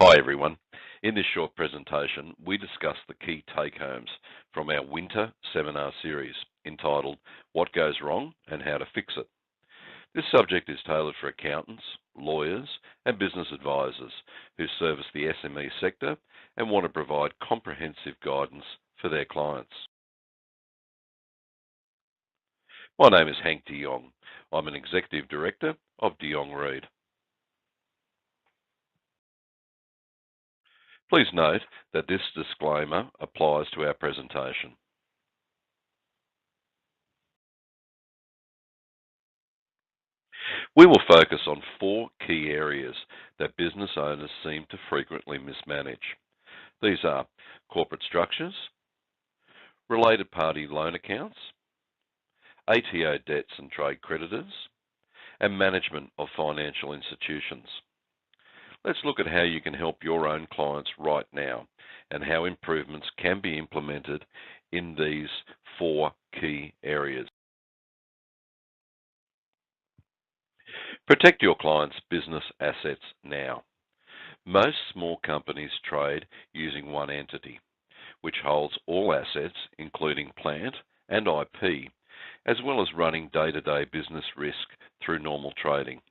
Hi everyone. In this short presentation, we discuss the key take-homes from our winter seminar series entitled What Goes Wrong and How to Fix It. This subject is tailored for accountants, lawyers and business advisors who service the SME sector and want to provide comprehensive guidance for their clients. My name is Hank de Jong. I'm an Executive Director of de Jong Reed. Please note that this disclaimer applies to our presentation. We will focus on four key areas that business owners seem to frequently mismanage. These are corporate structures, related party loan accounts, ATO debts and trade creditors, and management of financial institutions. Let's look at how you can help your own clients right now and how improvements can be implemented in these four key areas. Protect your clients' business assets now. Most small companies trade using one entity, which holds all assets, including plant and IP, as well as running day-to-day business risk through normal trading.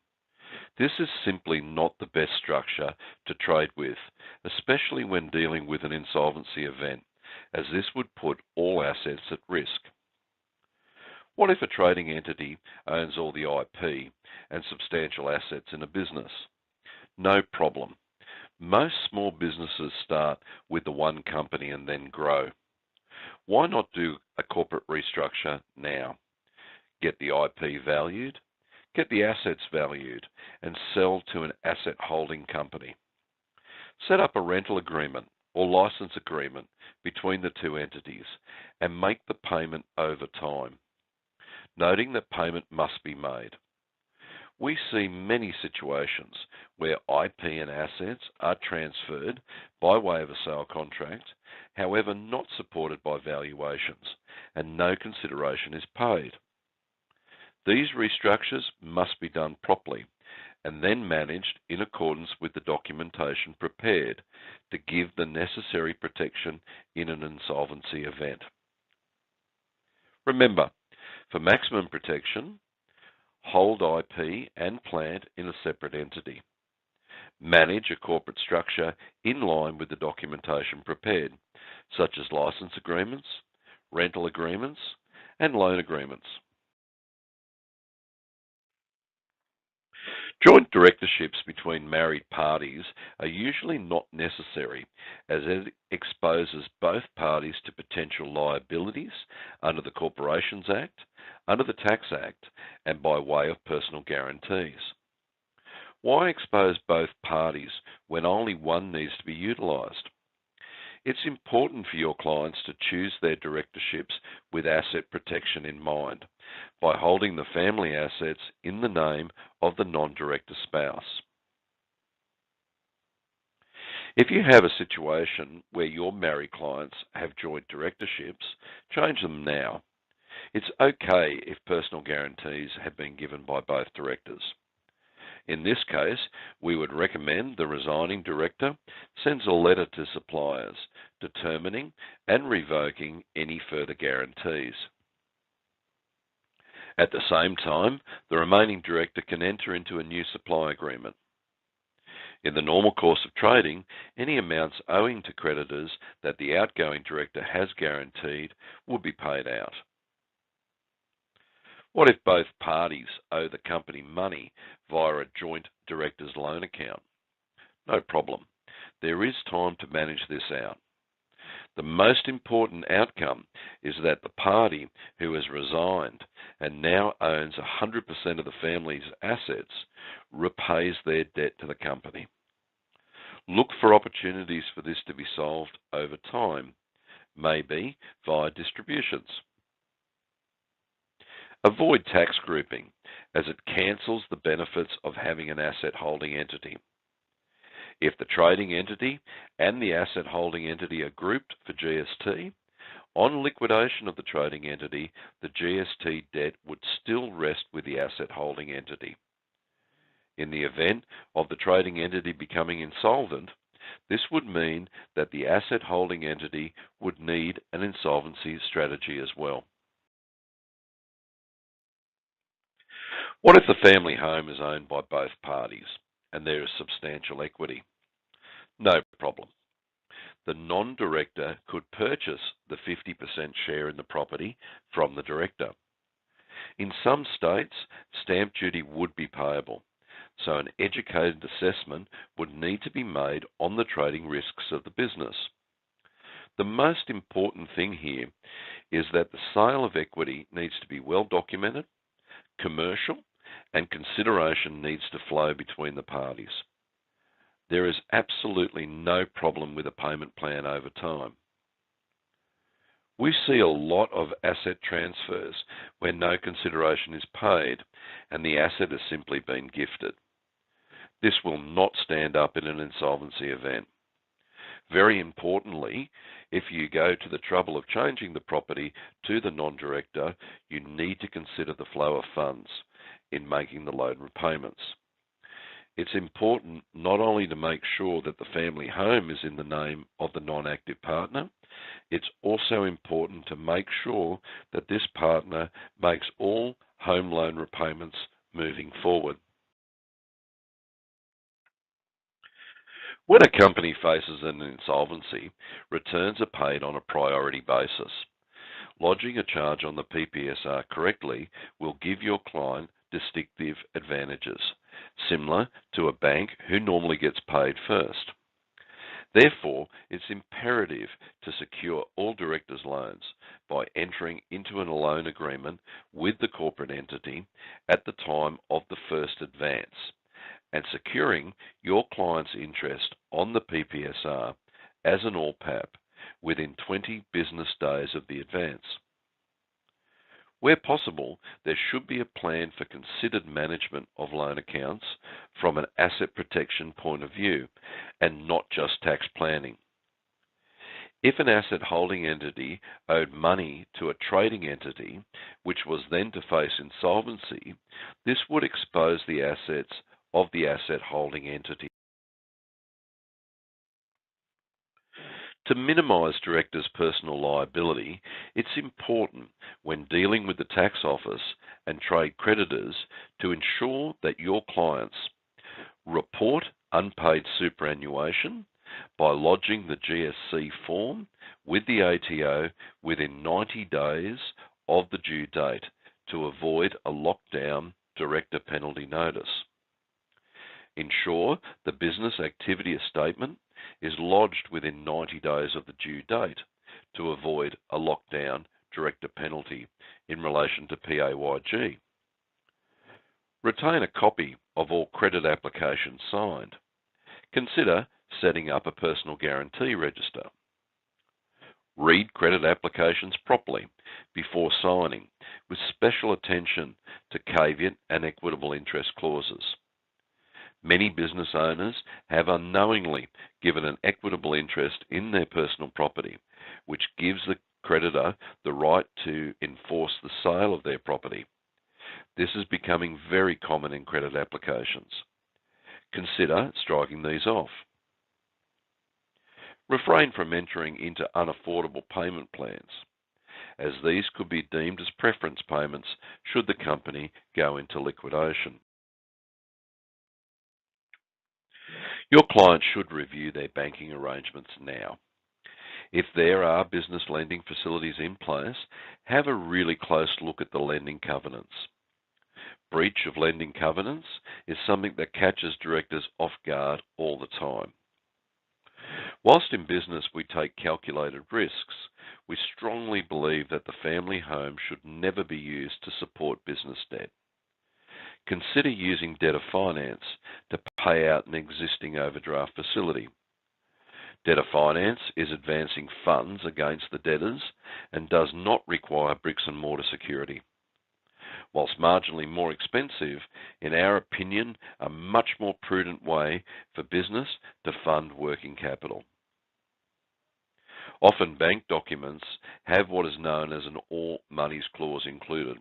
This is simply not the best structure to trade with, especially when dealing with an insolvency event, as this would put all assets at risk. What if a trading entity owns all the IP and substantial assets in a business? No problem. Most small businesses start with the one company and then grow. Why not do a corporate restructure now? Get the IP valued, get the assets valued, and sell to an asset holding company. Set up a rental agreement or license agreement between the two entities and make the payment over time, noting that payment must be made. We see many situations where IP and assets are transferred by way of a sale contract, however not supported by valuations, and no consideration is paid. These restructures must be done properly and then managed in accordance with the documentation prepared to give the necessary protection in an insolvency event. Remember, for maximum protection, hold IP and plant in a separate entity. Manage a corporate structure in line with the documentation prepared, such as license agreements, rental agreements, and loan agreements. Joint directorships between married parties are usually not necessary, as it exposes both parties to potential liabilities under the Corporations Act, under the Tax Act, and by way of personal guarantees. Why expose both parties when only one needs to be utilised? It's important for your clients to choose their directorships with asset protection in mind by holding the family assets in the name of the non-director spouse. If you have a situation where your married clients have joint directorships, change them now. It's okay if personal guarantees have been given by both directors. In this case, we would recommend the resigning director sends a letter to suppliers determining and revoking any further guarantees. At the same time, the remaining director can enter into a new supply agreement. In the normal course of trading, any amounts owing to creditors that the outgoing director has guaranteed will be paid out. What if both parties owe the company money via a joint director's loan account? No problem. There is time to manage this out. The most important outcome is that the party who has resigned and now owns 100% of the family's assets repays their debt to the company. Look for opportunities for this to be solved over time, maybe via distributions. Avoid tax grouping, as it cancels the benefits of having an asset holding entity. If the trading entity and the asset holding entity are grouped for GST, on liquidation of the trading entity, the GST debt would still rest with the asset holding entity. In the event of the trading entity becoming insolvent, This would mean that the asset holding entity would need an insolvency strategy as well. What if the family home is owned by both parties and there is substantial equity? No problem. The non-director could purchase the 50% share in the property from the director. In some states, stamp duty would be payable, so an educated assessment would need to be made on the trading risks of the business. The most important thing here is that the sale of equity needs to be well documented, commercial, and consideration needs to flow between the parties. There is absolutely no problem with a payment plan over time. We see a lot of asset transfers where no consideration is paid and the asset has simply been gifted. This will not stand up in an insolvency event. Very importantly, if you go to the trouble of changing the property to the non-director, you need to consider the flow of funds in making the loan repayments. It's important not only to make sure that the family home is in the name of the non-active partner, it's also important to make sure that this partner makes all home loan repayments moving forward. When a company faces an insolvency, returns are paid on a priority basis. Lodging a charge on the PPSR correctly will give your client distinctive advantages, similar to a bank who normally gets paid first. Therefore, it's imperative to secure all directors' loans by entering into a loan agreement with the corporate entity at the time of the first advance and securing your client's interest on the PPSR as an all-PAP within 20 business days of the advance. Where possible, there should be a plan for considered management of loan accounts from an asset protection point of view and not just tax planning. If an asset holding entity owed money to a trading entity, which was then to face insolvency, this would expose the assets of the asset holding entity. To minimize directors' personal liability, it's important when dealing with the tax office and trade creditors to ensure that your clients report unpaid superannuation by lodging the GSC form with the ATO within 90 days of the due date to avoid a lockdown director penalty notice. Ensure the business activity statement is lodged within 90 days of the due date to avoid a lockdown director penalty in relation to PAYG. Retain a copy of all credit applications signed. Consider setting up a personal guarantee register. Read credit applications properly before signing, with special attention to caveat and equitable interest clauses. Many business owners have unknowingly given an equitable interest in their personal property, which gives the creditor the right to enforce the sale of their property. This is becoming very common in credit applications. Consider striking these off. Refrain from entering into unaffordable payment plans, as these could be deemed as preference payments should the company go into liquidation. Your client should review their banking arrangements now. If there are business lending facilities in place, have a really close look at the lending covenants. Breach of lending covenants is something that catches directors off guard all the time. Whilst in business we take calculated risks, we strongly believe that the family home should never be used to support business debt. Consider using debtor finance to pay out an existing overdraft facility. Debtor finance is advancing funds against the debtors and does not require bricks and mortar security. Whilst marginally more expensive, in our opinion, a much more prudent way for business to fund working capital. Often bank documents have what is known as an all monies clause included,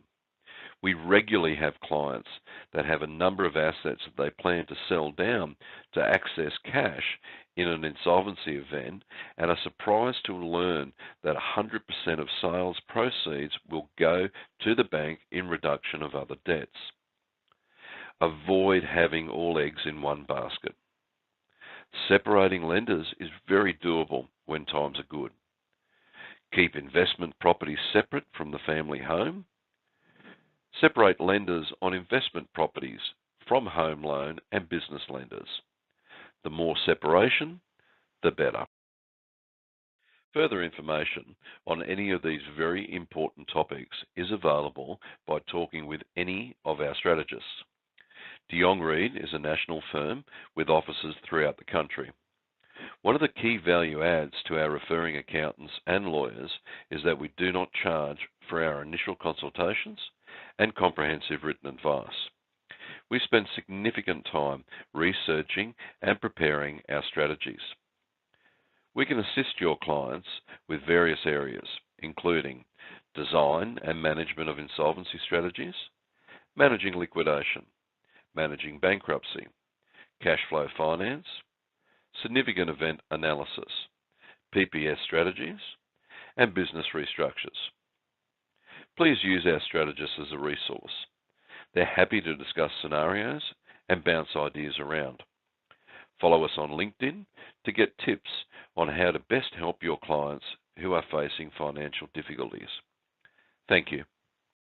We regularly have clients that have a number of assets that they plan to sell down to access cash in an insolvency event and are surprised to learn that 100% of sales proceeds will go to the bank in reduction of other debts. Avoid having all eggs in one basket. Separating lenders is very doable when times are good. Keep investment properties separate from the family home. Separate lenders on investment properties from home loan and business lenders. The more separation, the better. Further information on any of these very important topics is available by talking with any of our strategists. De Jong Reed is a national firm with offices throughout the country. One of the key value adds to our referring accountants and lawyers is that we do not charge for our initial consultations and comprehensive written advice. We spend significant time researching and preparing our strategies. We can assist your clients with various areas, including design and management of insolvency strategies, managing liquidation, managing bankruptcy, cash flow finance, significant event analysis, PPS strategies, and business restructures. Please use our strategists as a resource. They're happy to discuss scenarios and bounce ideas around. Follow us on LinkedIn to get tips on how to best help your clients who are facing financial difficulties. Thank you.